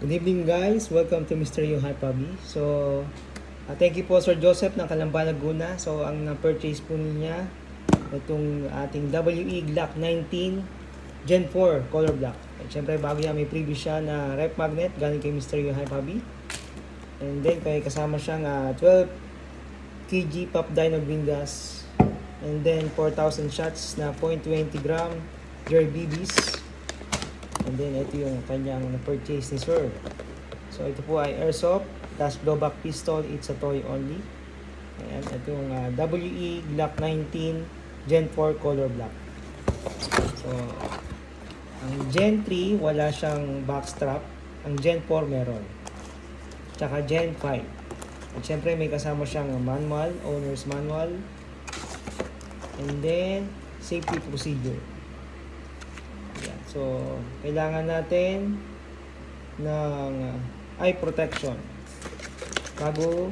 Good evening guys, welcome to Mr. Yung Hype Hobby. So, thank you po Sir Joseph ng Calamba, Laguna. So, ang na-purchase po niya itong ating WE Glock 19 Gen 4 color black. At syempre bago yan may previous siya na rep magnet galing kay Mr. Yung Hype Hobby. And then kay kasama siyang 12 kg pop dino green gas. And then 4,000 shots na 0.20 gram Jerry BBs. And then ito yung kanyang na-purchase ni Sir. So ito po ay airsoft dash blowback pistol. It's a toy only. Ayan, ito yung WE Glock 19 Gen 4 color black. So ang Gen 3 wala siyang backstrap. Ang Gen 4 meron. Tsaka Gen 5. At syempre may kasama siyang manual, owner's manual. And then safety procedure. Yan. So, kailangan natin ng eye protection bago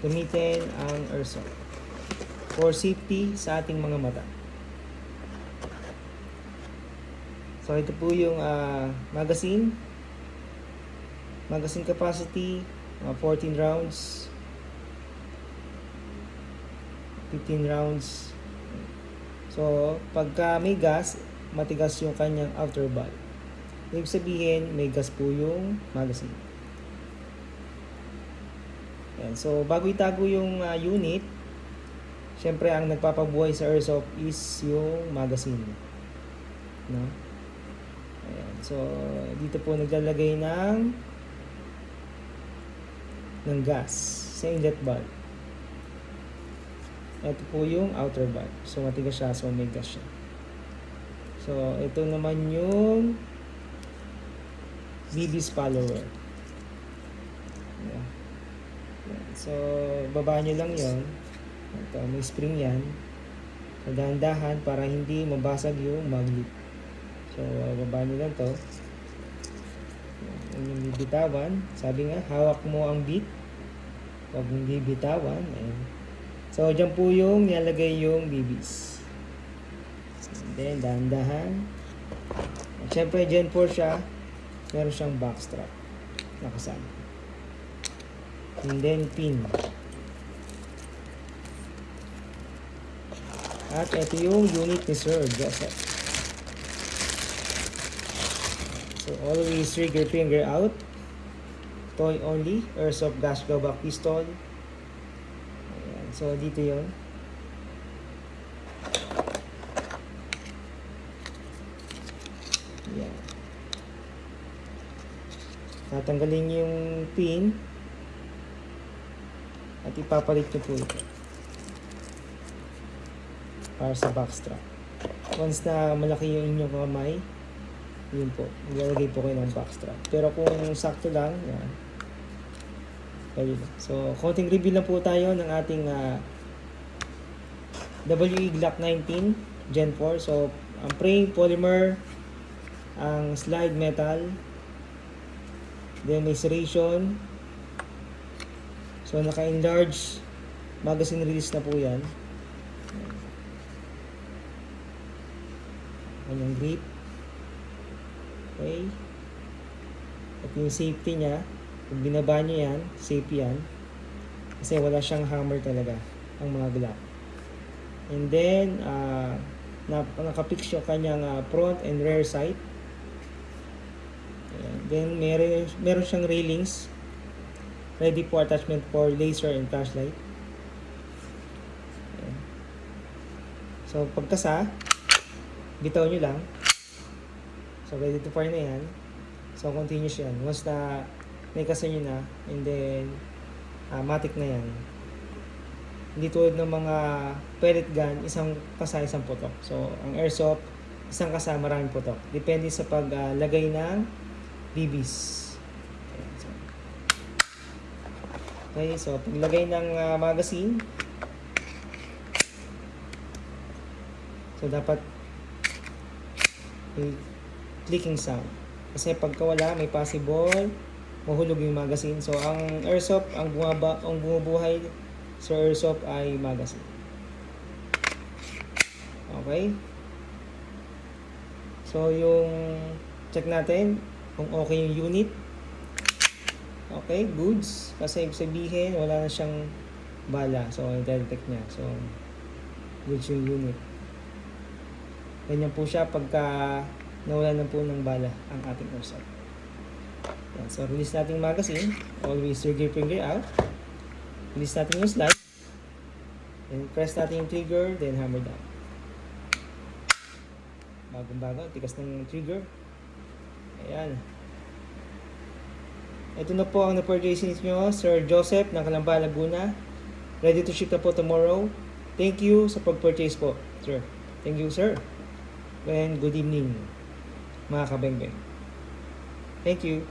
gamitin ang airsoft for safety sa ating mga mata. So, ito po yung magazine. Magazine capacity, 14 rounds. 15 rounds. So, pagka may gas, matigas yung kanyang outer ball. Ibig sabihin, may gas po yung magazine. Yan. So, bago itago yung unit, syempre ang nagpapabuhay sa airsoft is yung magazine. No? Ayan. So, dito po naglalagay ng gas sa inlet valve. Ito po yung outer valve. So, matigas siya. So, may gas siya. So, ito naman yung BB's follower. Yeah. So, baba nyo lang yon. Ito, may spring yan. So, dahan-dahan para hindi mabasag yung magnet. So, baba nyo lang to. Yung bibitawan. Sabi nga, hawak mo ang bit. Huwag mong bibitawan. Ayan. So, dyan po yung nilalagay yung BBs. And then, dahan-dahan. At syempre, Gen 4 siya. Meron siyang backstrap. Nakasama. And then, pin. At ito yung unit ni Sir Joseph. So, always trigger finger out. Toy only. Airsoft gas blowback pistol. So, dito yun. Yan. Tatanggalin yung pin. At ipapalit nyo po ito. Para sa backstrap. Once na malaki yung inyong kamay, yun po. Ilalagay po kayo ng backstrap. Pero kung sakto lang, yan. So, konting review lang po tayo ng ating WE Glock 19 Gen 4. So, ang frame polymer, ang slide metal, then may serration. So, naka-enlarge magazine release na po yan. Kanyang grip. Okay. At yung safety niya, pag binaba nyo yan, safe yan. Kasi wala siyang hammer talaga, ang mga Glock. And then, nakapix yung kanyang front and rear sight. Ayan. Then, meron siyang railings. Ready for attachment for laser and flashlight. Ayan. So, pagkasa, bitaw nyo lang. So, ready to fire na yan. So, continuous yan. Once na may kasa nyo na, and then matic na yan. Hindi tulad ng mga pellet gun, isang kasa, isang putok. So, ang airsoft, isang kasa, maraming putok. Depende sa paglagay ng BBs. Okay, so paglagay ng magazine, so dapat may clicking sound. Kasi pagka wala, may possible mahulog yung magazine. So, ang airsoft, ang bumubuhay sa airsoft ay magazine. Okay? So, yung check natin kung okay yung unit. Okay, goods. Kasi ibig sabihin, wala na siyang bala. So, i-detect niya. So, goods yung unit. Ganyan po siya pagka nawala na po ng bala ang ating airsoft. Yan. So, release natin yung magazine. Always trigger finger out. Release natin yung slide. Then, press natin yung trigger. Then, hammer down. Bagong-bago. Tigas ng trigger. Ayan. Ito na po ang na-purchase nyo, Sir Joseph ng Calamba, Laguna. Ready to ship na po tomorrow. Thank you sa pag-purchase po, sir. Thank you, sir. And good evening, mga kabengbeng. Thank you.